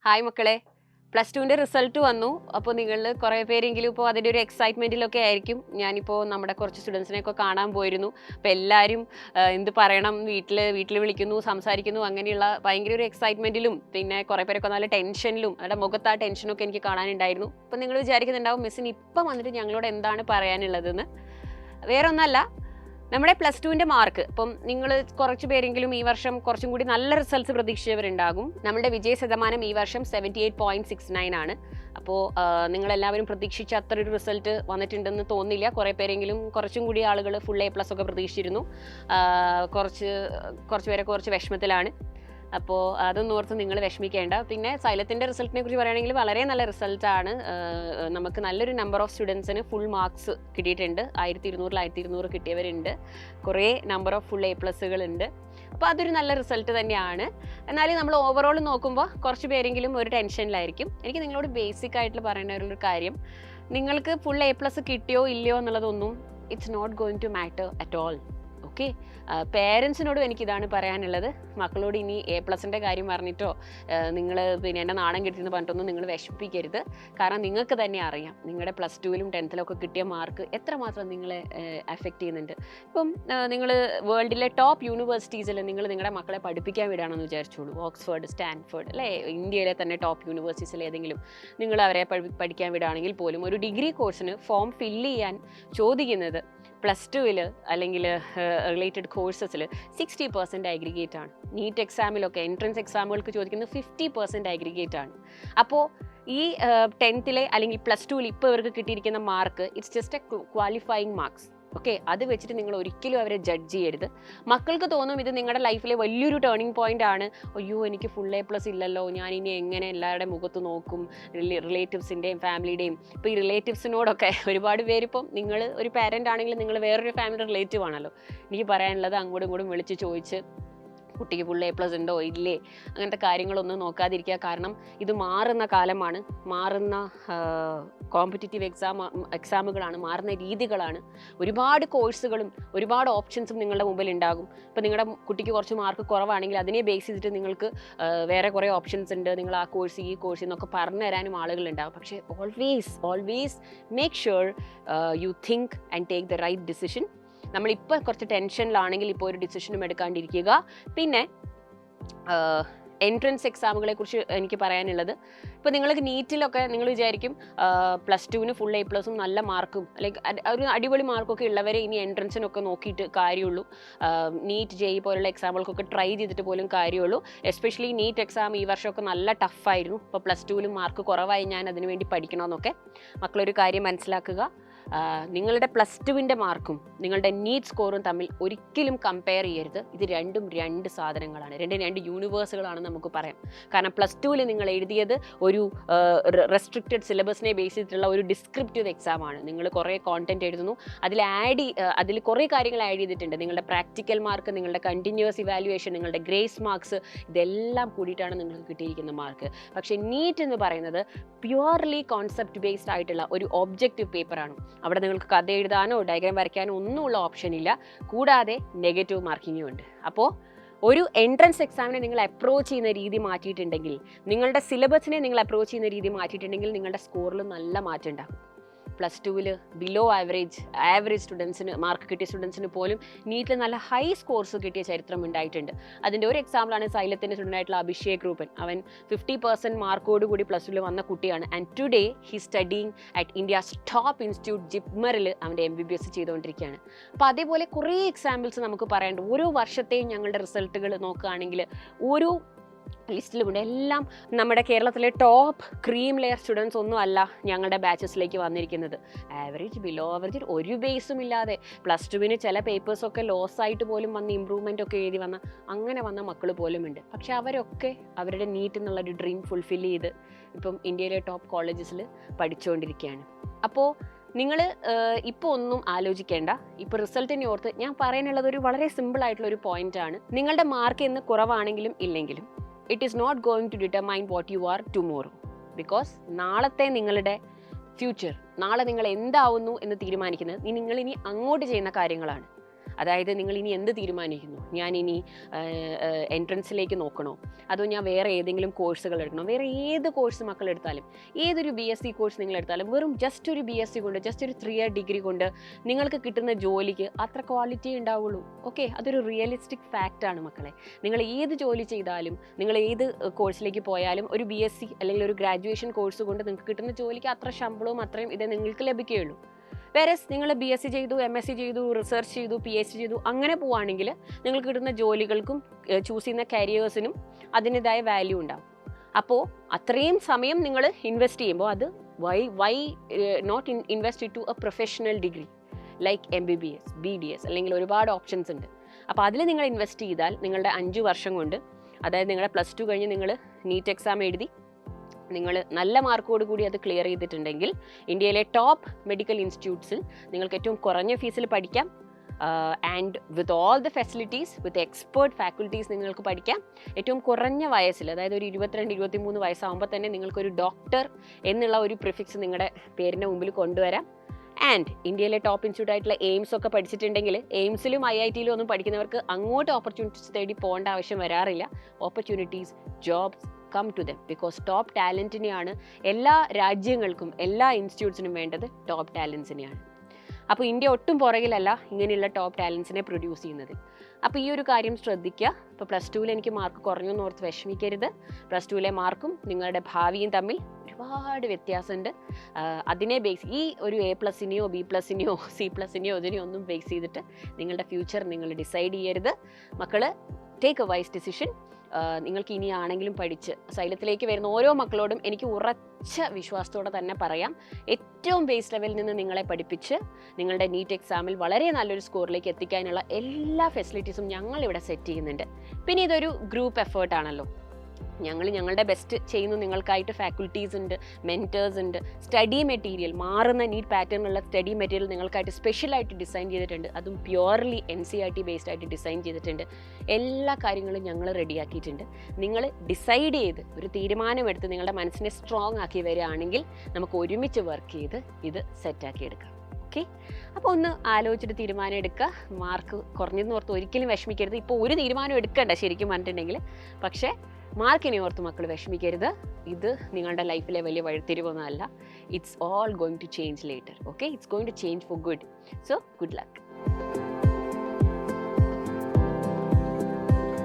Hi മക്കളെ, +2ൻ്റെ result വന്നു. അപ്പോൾ നിങ്ങൾ കുറേ പേരെങ്കിലും ഇപ്പോൾ അതിൻ്റെ ഒരു എക്സൈറ്റ്മെൻറ്റിലൊക്കെ ആയിരിക്കും. ഞാനിപ്പോൾ നമ്മുടെ കുറച്ച് സ്റ്റുഡൻസിനെയൊക്കെ കാണാൻ പോയിരുന്നു. അപ്പോൾ എല്ലാവരും എന്ത് പറയണം, വീട്ടിൽ വിളിക്കുന്നു, സംസാരിക്കുന്നു, അങ്ങനെയുള്ള ഭയങ്കര ഒരു എക്സൈറ്റ്മെൻറ്റിലും പിന്നെ കുറേ പേരൊക്കെ നല്ല ടെൻഷനിലും അവരുടെ മുഖത്ത് ആ ടെൻഷനൊക്കെ എനിക്ക് കാണാനുണ്ടായിരുന്നു. അപ്പോൾ നിങ്ങൾ വിചാരിക്കുന്നുണ്ടാവും മിസ്സിന് ഇപ്പം വന്നിട്ട് ഞങ്ങളോട് എന്താണ് പറയാനുള്ളതെന്ന്. വേറെ ഒന്നല്ല, നമ്മുടെ +2ൻ്റെ മാർക്ക് ഇപ്പം നിങ്ങൾ കുറച്ച് പേരെങ്കിലും ഈ വർഷം കുറച്ചും കൂടി നല്ല റിസൾട്ട്സ് പ്രതീക്ഷിച്ചവരുണ്ടാകും. നമ്മുടെ വിജയ ശതമാനം ഈ വർഷം 78.69 ആണ്. അപ്പോൾ നിങ്ങളെല്ലാവരും പ്രതീക്ഷിച്ച അത്ര ഒരു റിസൾട്ട് വന്നിട്ടുണ്ടെന്ന് തോന്നില്ല. കുറേ പേരെങ്കിലും കുറച്ചും കൂടി ആളുകൾ ഫുൾ A+ ഒക്കെ പ്രതീക്ഷിച്ചിരുന്നു. കുറച്ച് പേരെ കുറച്ച് വിഷമത്തിലാണ്. അപ്പോൾ അതൊന്നും ഓർത്ത് നിങ്ങൾ വിഷമിക്കേണ്ട. പിന്നെ സൈലത്തിൻ്റെ റിസൾട്ടിനെ കുറിച്ച് പറയുകയാണെങ്കിൽ വളരെ നല്ല റിസൾട്ടാണ്. നമുക്ക് നല്ലൊരു നമ്പർ ഓഫ് സ്റ്റുഡൻസിന് ഫുൾ മാർക്സ് കിട്ടിയിട്ടുണ്ട്. 1200 കിട്ടിയവരുണ്ട്. കുറേ നമ്പർ ഓഫ് ഫുൾ A+ ഉണ്ട്. അപ്പോൾ അതൊരു നല്ല റിസൾട്ട് തന്നെയാണ്. എന്നാലും നമ്മൾ ഓവറോൾ നോക്കുമ്പോൾ കുറച്ച് പേരെങ്കിലും ഒരു ടെൻഷനിലായിരിക്കും. എനിക്ക് നിങ്ങളോട് ബേസിക് ആയിട്ട് പറയേണ്ട ഒരു കാര്യം, നിങ്ങൾക്ക് ഫുൾ A+ കിട്ടിയോ ഇല്ലയോ എന്നുള്ളതൊന്നും it's not going to matter at all. Okay, പേരൻസിനോടും എനിക്കിതാണ് പറയാനുള്ളത്. മക്കളോട് ഇനി A+ൻ്റെ കാര്യം പറഞ്ഞിട്ടോ നിങ്ങൾ പിന്നെ എൻ്റെ നാണം കിട്ടിയെന്ന് പറഞ്ഞിട്ടൊന്നും നിങ്ങൾ വിഷമിപ്പിക്കരുത്. കാരണം നിങ്ങൾക്ക് തന്നെ അറിയാം നിങ്ങളുടെ +2ലും 10ലും ഒക്കെ കിട്ടിയ മാർക്ക് എത്രമാത്രം നിങ്ങളെ അഫക്റ്റ് ചെയ്യുന്നുണ്ട്. ഇപ്പം നിങ്ങൾ വേൾഡിലെ ടോപ്പ് യൂണിവേഴ്സിറ്റീസിൽ നിങ്ങളുടെ മക്കളെ പഠിപ്പിക്കാൻ വിടുകയാണെന്ന് വിചാരിച്ചോളൂ. ഓക്സ്ഫോർഡ്, സ്റ്റാൻഫോർഡ്, അല്ലേ, ഇന്ത്യയിലെ തന്നെ ടോപ്പ് യൂണിവേഴ്സിറ്റീസിൽ ഏതെങ്കിലും നിങ്ങൾ അവരെ പഠിക്കാൻ വിടുകയാണെങ്കിൽ പോലും ഒരു ഡിഗ്രി കോഴ്സിന് ഫോം ഫില്ല് ചെയ്യാൻ ചോദിക്കുന്നത് +2ൽ അല്ലെങ്കിൽ റിലേറ്റഡ് കോഴ്സസിൽ 60% അഗ്രിഗേറ്റ് ആണ്. നീറ്റ് എക്സാമിലൊക്കെ എൻട്രൻസ് എക്സാമുകൾക്ക് ചോദിക്കുന്നത് 50% അഗ്രിഗേറ്റ് ആണ്. അപ്പോൾ ഈ 10ലെ അല്ലെങ്കിൽ +2ൽ ഇപ്പോൾ ഇവർക്ക് കിട്ടിയിരിക്കുന്ന mark it's just A qualifying marks. Okay, അത് വെച്ചിട്ട് നിങ്ങൾ ഒരിക്കലും അവരെ ജഡ്ജ് ചെയ്യരുത്. മക്കൾക്ക് തോന്നും ഇത് നിങ്ങളുടെ ലൈഫിലെ വലിയൊരു ടേണിംഗ് പോയിന്റ് ആണ്. അയ്യോ, എനിക്ക് ഫുൾ A+ ഇല്ലല്ലോ, ഞാൻ ഇനി എങ്ങനെ എല്ലാവരുടെ മുഖത്ത് നോക്കും, റിലേറ്റീവ്സിൻ്റെയും ഫാമിലിയുടെയും. ഇപ്പോൾ ഈ റിലേറ്റീവ്സിനോടൊക്കെ ഒരുപാട് പേരിപ്പം നിങ്ങൾ ഒരു പാരൻ്റ് ആണെങ്കിൽ നിങ്ങൾ വേറൊരു ഫാമിലി റിലേറ്റീവ് ആണല്ലോ. എനിക്ക് പറയാനുള്ളത് അങ്ങോട്ടും ഇങ്ങോട്ടും വിളിച്ച് ചോദിച്ച് കുട്ടിക്ക് ഫുൾ A+ ഉണ്ടോ ഇല്ലേ അങ്ങനത്തെ കാര്യങ്ങളൊന്നും നോക്കാതിരിക്കുക. കാരണം ഇത് മാറുന്ന കാലമാണ്, മാറുന്ന കോമ്പറ്റീറ്റീവ് എക്സാമുകളാണ്, മാറുന്ന രീതികളാണ്. ഒരുപാട് കോഴ്സുകളും ഒരുപാട് ഓപ്ഷൻസും നിങ്ങളുടെ മുമ്പിൽ ഉണ്ടാകും. ഇപ്പോൾ നിങ്ങളുടെ കുട്ടിക്ക് കുറച്ച് മാർക്ക് കുറവാണെങ്കിൽ അതിനെ ബേസ് ചെയ്തിട്ട് നിങ്ങൾക്ക് വേറെ കുറേ ഓപ്ഷൻസ് ഉണ്ട്. നിങ്ങൾ ആ കോഴ്സ് ഈ കോഴ്സ് എന്നൊക്കെ പറഞ്ഞു തരാനും ആളുകളുണ്ടാകും. പക്ഷേ always make sure you think and take the right decision. നമ്മളിപ്പോൾ കുറച്ച് ടെൻഷനിലാണെങ്കിൽ ഇപ്പോൾ ഒരു ഡിസിഷനും എടുക്കാണ്ടിരിക്കുക. പിന്നെ എൻട്രൻസ് എക്സാമുകളെ കുറിച്ച് എനിക്ക് പറയാനുള്ളത്, ഇപ്പോൾ നിങ്ങൾക്ക് നീറ്റിലൊക്കെ നിങ്ങൾ വിചാരിക്കും +2ന് ഫുൾ A+ഉം നല്ല മാർക്കും ലൈക്ക് ഒരു അടിപൊളി മാർക്കൊക്കെ ഉള്ളവരെ ഇനി എൻട്രൻസിനൊക്കെ നോക്കിയിട്ട് കാര്യമുള്ളൂ. നീറ്റ് JEE പോലുള്ള എക്സാമുകൾക്കൊക്കെ ട്രൈ ചെയ്തിട്ട് പോലും കാര്യമുള്ളൂ. എസ്പെഷ്യലി നീറ്റ് എക്സാം ഈ വർഷമൊക്കെ നല്ല ടഫായിരുന്നു. ഇപ്പോൾ +2ലും മാർക്ക് കുറവായി ഞാൻ അതിനു വേണ്ടി പഠിക്കണമെന്നൊക്കെ. മക്കളൊരു കാര്യം മനസ്സിലാക്കുക, നിങ്ങളുടെ +2ൻ്റെ മാർക്കും നിങ്ങളുടെ നീറ്റ് സ്കോറും തമ്മിൽ ഒരിക്കലും കമ്പയർ ചെയ്യരുത്. ഇത് രണ്ടും രണ്ട് സാധനങ്ങളാണ്, രണ്ട് യൂണിവേഴ്സുകളാണ് നമുക്ക് പറയാം. കാരണം +2ൽ നിങ്ങൾ എഴുതിയത് ഒരു റെസ്ട്രിക്റ്റഡ് സിലബസിനെ ബേസ് ചെയ്തിട്ടുള്ള ഒരു ഡിസ്ക്രിപ്റ്റീവ് എക്സാം ആണ്. നിങ്ങൾ കുറേ കോണ്ടന്റ് എഴുതുന്നു, അതിൽ കുറേ കാര്യങ്ങൾ ആഡ് ചെയ്തിട്ടുണ്ട്. നിങ്ങളുടെ പ്രാക്ടിക്കൽ മാർക്ക്, നിങ്ങളുടെ കണ്ടിന്യൂസ് ഇവാലുവേഷൻ, നിങ്ങളുടെ ഗ്രേസ് മാർക്സ്, ഇതെല്ലാം കൂടിയിട്ടാണ് നിങ്ങൾക്ക് കിട്ടിയിരിക്കുന്ന മാർക്ക്. പക്ഷേ നീറ്റ് എന്ന് പറയുന്നത് പ്യുവർലി കോൺസെപ്റ്റ് ബേസ്ഡ് ആയിട്ടുള്ള ഒരു ഒബ്ജക്റ്റീവ് പേപ്പറാണ്. അവിടെ നിങ്ങൾക്ക് കഥ എഴുതാനോ ഡയഗ്രാം വരയ്ക്കാനോ ഒന്നുമുള്ള ഓപ്ഷൻ ഇല്ല. കൂടാതെ നെഗറ്റീവ് മാർക്കിങ്ങും ഉണ്ട്. അപ്പോൾ ഒരു എൻട്രൻസ് എക്സാമിനെ നിങ്ങൾ അപ്രോച്ച് ചെയ്യുന്ന രീതി മാറ്റിയിട്ടുണ്ടെങ്കിൽ, നിങ്ങളുടെ സിലബസിനെ നിങ്ങൾ അപ്രോച്ച് ചെയ്യുന്ന രീതി മാറ്റിയിട്ടുണ്ടെങ്കിൽ നിങ്ങളുടെ സ്കോറിൽ നല്ല മാറ്റം ഉണ്ടാകും. +2ൽ ബിലോ ആവറേജ് സ്റ്റുഡൻസിന് മാർക്ക് കിട്ടിയ സ്റ്റുഡൻസിന് പോലും നീറ്റിൽ നല്ല ഹൈ സ്കോർസ് കിട്ടിയ ചരിത്രം ഉണ്ടായിട്ടുണ്ട്. അതിൻ്റെ ഒരു എക്സാമ്പിളാണ് സൈലത്തിൻ്റെ സ്റ്റുഡൻ്റ് ആയിട്ടുള്ള അഭിഷേക് രൂപൻ. അവൻ 50% മാർക്കോടുകൂടി +2ൽ വന്ന കുട്ടിയാണ്. And today he studying at India's top institute ജിപ്മറിൽ അവൻ്റെ MBBS ചെയ്തുകൊണ്ടിരിക്കുകയാണ്. അപ്പോൾ അതേപോലെ കുറേ എക്സാമ്പിൾസ് നമുക്ക് പറയാനുണ്ട്. ഓരോ വർഷത്തെയും ഞങ്ങളുടെ റിസൾട്ടുകൾ നോക്കുകയാണെങ്കിൽ ഓരോ ലിസ്റ്റിലുമുണ്ട്. എല്ലാം നമ്മുടെ കേരളത്തിലെ ടോപ്പ് ക്രീം ലെയർ സ്റ്റുഡൻസ് ഒന്നും അല്ല ഞങ്ങളുടെ ബാച്ചസിലേക്ക് വന്നിരിക്കുന്നത്. ആവറേജ്, ബിലോ ആവറേജ്, ഒരു ബേസും ഇല്ലാതെ +2ന് ചില പേപ്പേഴ്സൊക്കെ ലോസ് ആയിട്ട് പോലും വന്ന് ഇമ്പ്രൂവ്മെൻ്റ് ഒക്കെ എഴുതി അങ്ങനെ വന്ന മക്കൾ പോലും ഉണ്ട്. പക്ഷെ അവരൊക്കെ അവരുടെ നീറ്റ് എന്നുള്ളൊരു ഡ്രീം ഫുൾഫിൽ ചെയ്ത് ഇപ്പം ഇന്ത്യയിലെ ടോപ്പ് കോളേജസിൽ പഠിച്ചുകൊണ്ടിരിക്കുകയാണ്. അപ്പോൾ നിങ്ങൾ ഇപ്പോൾ ഒന്നും ആലോചിക്കേണ്ട. ഇപ്പോൾ റിസൾട്ടിനെ ഓർത്ത് ഞാൻ പറയാനുള്ളത് ഒരു വളരെ സിമ്പിൾ ആയിട്ടുള്ള ഒരു പോയിന്റാണ്. നിങ്ങളുടെ മാർക്ക് ഇന്ന് കുറവാണെങ്കിലും ഇല്ലെങ്കിലും it is not going to determine what you are tomorrow, because നാളത്തെ നിങ്ങളുടെ ഫ്യൂച്ചർ, നാളെ നിങ്ങൾ എന്താവുന്നു എന്ന് തീരുമാനിക്കുന്നത് നിങ്ങൾ ഇനി അങ്ങോട്ട് ചെയ്യുന്ന കാര്യങ്ങളാണ്. അതായത് നിങ്ങൾ ഇനി എന്ത് തീരുമാനിക്കുന്നു, ഞാനിനി എൻട്രൻസിലേക്ക് നോക്കണോ, അതോ ഞാൻ വേറെ ഏതെങ്കിലും കോഴ്സുകൾ എടുക്കണോ? വേറെ ഏത് കോഴ്സ് മക്കൾ എടുത്താലും, ഏതൊരു BSc കോഴ്സ് നിങ്ങൾ എടുത്താലും, വെറും ജസ്റ്റ് ഒരു BSc കൊണ്ട്, ജസ്റ്റ് ഒരു 3 ഇയർ ഡിഗ്രി കൊണ്ട് നിങ്ങൾക്ക് കിട്ടുന്ന ജോലിക്ക് അത്ര ക്വാളിറ്റി ഉണ്ടാവുള്ളൂ. ഓക്കെ, അതൊരു റിയലിസ്റ്റിക് ഫാക്റ്റാണ് മക്കളെ. നിങ്ങൾ ഏത് ജോലി ചെയ്താലും, നിങ്ങൾ ഏത് കോഴ്സിലേക്ക് പോയാലും, ഒരു BSc അല്ലെങ്കിൽ ഒരു ഗ്രാജുവേഷൻ കോഴ്സ് കൊണ്ട് നിങ്ങൾക്ക് കിട്ടുന്ന ജോലിക്ക് അത്ര ശമ്പളവും അത്രയും ഇതേ നിങ്ങൾക്ക് ലഭിക്കുകയുള്ളൂ. വേറെ നിങ്ങൾ BSc ചെയ്തു, MSc ചെയ്തു, റിസർച്ച് ചെയ്തു, PhD ചെയ്തു, അങ്ങനെ പോവുകയാണെങ്കിൽ നിങ്ങൾക്ക് കിട്ടുന്ന ജോലികൾക്കും ചൂസ് ചെയ്യുന്ന കരിയേഴ്സിനും അതിൻ്റെതായ വാല്യൂ ഉണ്ടാവും. അപ്പോൾ അത്രയും സമയം നിങ്ങൾ ഇൻവെസ്റ്റ് ചെയ്യുമ്പോൾ അത് why not invest to a professional degree like MBBS, BDS, അല്ലെങ്കിൽ ഒരുപാട് ഓപ്ഷൻസ് ഉണ്ട്. അപ്പോൾ അതിൽ നിങ്ങൾ ഇൻവെസ്റ്റ് ചെയ്താൽ നിങ്ങളുടെ 5 വർഷം കൊണ്ട്, അതായത് നിങ്ങളുടെ +2 കഴിഞ്ഞ് നിങ്ങൾ നീറ്റ് എക്സാം എഴുതി നിങ്ങൾ നല്ല മാർക്കോട് കൂടി അത് ക്ലിയർ ചെയ്തിട്ടുണ്ടെങ്കിൽ ഇന്ത്യയിലെ ടോപ്പ് മെഡിക്കൽ ഇൻസ്റ്റിറ്റ്യൂട്ട്സിൽ നിങ്ങൾക്ക് ഏറ്റവും കുറഞ്ഞ ഫീസിൽ പഠിക്കാം. And with all the facilities, with expert faculties നിങ്ങൾക്ക് പഠിക്കാം. ഏറ്റവും കുറഞ്ഞ വയസ്സിൽ, അതായത് ഒരു 22-23 വയസ്സാകുമ്പോൾ തന്നെ നിങ്ങൾക്കൊരു ഡോക്ടർ എന്നുള്ള ഒരു പ്രിഫിക്സ് നിങ്ങളുടെ പേരിൻ്റെ മുമ്പിൽ കൊണ്ടുവരാം. ആൻഡ് ഇന്ത്യയിലെ ടോപ്പ് ഇൻസ്റ്റിറ്റ്യൂട്ട് ആയിട്ടുള്ള എയിംസ് ഒക്കെ പഠിച്ചിട്ടുണ്ടെങ്കിൽ എയിംസിലും IIT-യിലും ഒന്നും പഠിക്കുന്നവർക്ക് അങ്ങോട്ട് ഓപ്പർച്യൂണിറ്റീസ് തേടി പോകേണ്ട ആവശ്യം വരാറില്ല. Opportunities, jobs come to them, because top ടാലൻറ്റിനെയാണ് എല്ലാ രാജ്യങ്ങൾക്കും എല്ലാ ഇൻസ്റ്റിറ്റ്യൂട്ട്സിനും വേണ്ടത്. ടോപ്പ് ടാലൻസിനെയാണ്. അപ്പോൾ ഇന്ത്യ ഒട്ടും പുറകിലല്ല ഇങ്ങനെയുള്ള ടോപ്പ് ടാലൻസിനെ പ്രൊഡ്യൂസ് ചെയ്യുന്നത്. അപ്പോൾ ഈ ഒരു കാര്യം ശ്രദ്ധിക്കുക. ഇപ്പോൾ +2-ൽ എനിക്ക് മാർക്ക് കുറഞ്ഞു എന്നോർത്ത് വിഷമിക്കരുത്. +2-ലെ മാർക്കും നിങ്ങളുടെ ഭാവിയും തമ്മിൽ ഒരുപാട് വ്യത്യാസമുണ്ട്. അതിനെ ഈ ഒരു A+-നെയോ B+-നെയോ C+-നെയോ ഇതിനെയോ ഒന്നും ബേസ് ചെയ്തിട്ട് നിങ്ങളുടെ ഫ്യൂച്ചർ നിങ്ങൾ ഡിസൈഡ് ചെയ്യരുത്. മക്കൾ, ടേക്ക് എ വൈസ് ഡിസിഷൻ. നിങ്ങൾക്ക് ഇനിയാണെങ്കിലും പഠിച്ച് സൈലത്തിലേക്ക് വരുന്ന ഓരോ മക്കളോടും എനിക്ക് ഉറച്ച വിശ്വാസത്തോടെ തന്നെ പറയാം, ഏറ്റവും ബേസ് ലെവലിൽ നിന്ന് നിങ്ങളെ പഠിപ്പിച്ച് നിങ്ങളുടെ നീറ്റ് എക്സാമിൽ വളരെ നല്ലൊരു സ്കോറിലേക്ക് എത്തിക്കാനുള്ള എല്ലാ ഫെസിലിറ്റീസും ഞങ്ങളിവിടെ സെറ്റ് ചെയ്യുന്നുണ്ട്. പിന്നെ ഇതൊരു ഗ്രൂപ്പ് എഫേർട്ടാണല്ലോ. ഞങ്ങളുടെ ബെസ്റ്റ് ചെയ്യുന്നു. നിങ്ങൾക്കായിട്ട് ഫാക്കൽറ്റീസ് ഉണ്ട്, മെൻറ്റേഴ്സ് ഉണ്ട്, സ്റ്റഡി മെറ്റീരിയൽ, മാറുന്ന നീറ്റ് പാറ്റേണിലുള്ള സ്റ്റഡി മെറ്റീരിയൽ നിങ്ങൾക്കായിട്ട് സ്പെഷ്യലായിട്ട് ഡിസൈൻ ചെയ്തിട്ടുണ്ട്. അതും പ്യുവർലി NCERT ബേസ്ഡ് ആയിട്ട് ഡിസൈൻ ചെയ്തിട്ടുണ്ട്. എല്ലാ കാര്യങ്ങളും ഞങ്ങൾ റെഡിയാക്കിയിട്ടുണ്ട്. നിങ്ങൾ ഡിസൈഡ് ചെയ്ത് ഒരു തീരുമാനമെടുത്ത് നിങ്ങളുടെ മനസ്സിനെ സ്ട്രോങ് ആക്കി വരികയാണെങ്കിൽ നമുക്ക് ഒരുമിച്ച് വർക്ക് ചെയ്ത് ഇത് സെറ്റാക്കി എടുക്കാം. ഓക്കെ, അപ്പോൾ ഒന്ന് ആലോചിച്ചിട്ട് തീരുമാനം എടുക്കുക. മാർക്ക് കുറഞ്ഞെന്ന് ഓർത്ത് ഒരിക്കലും വിഷമിക്കരുത്. ഇപ്പോൾ ഒരു തീരുമാനം എടുക്കണ്ട ശരിക്കും പറഞ്ഞിട്ടുണ്ടെങ്കിൽ. പക്ഷേ മാർക്കിനെ ഓർത്ത് മക്കൾ വിഷമിക്കരുത്. ഇത് നിങ്ങളുടെ ലൈഫിലെ വലിയ വഴിത്തിരിവൊന്നുമല്ല. It's all going to change later. Okay, it's going to change for good. So good luck.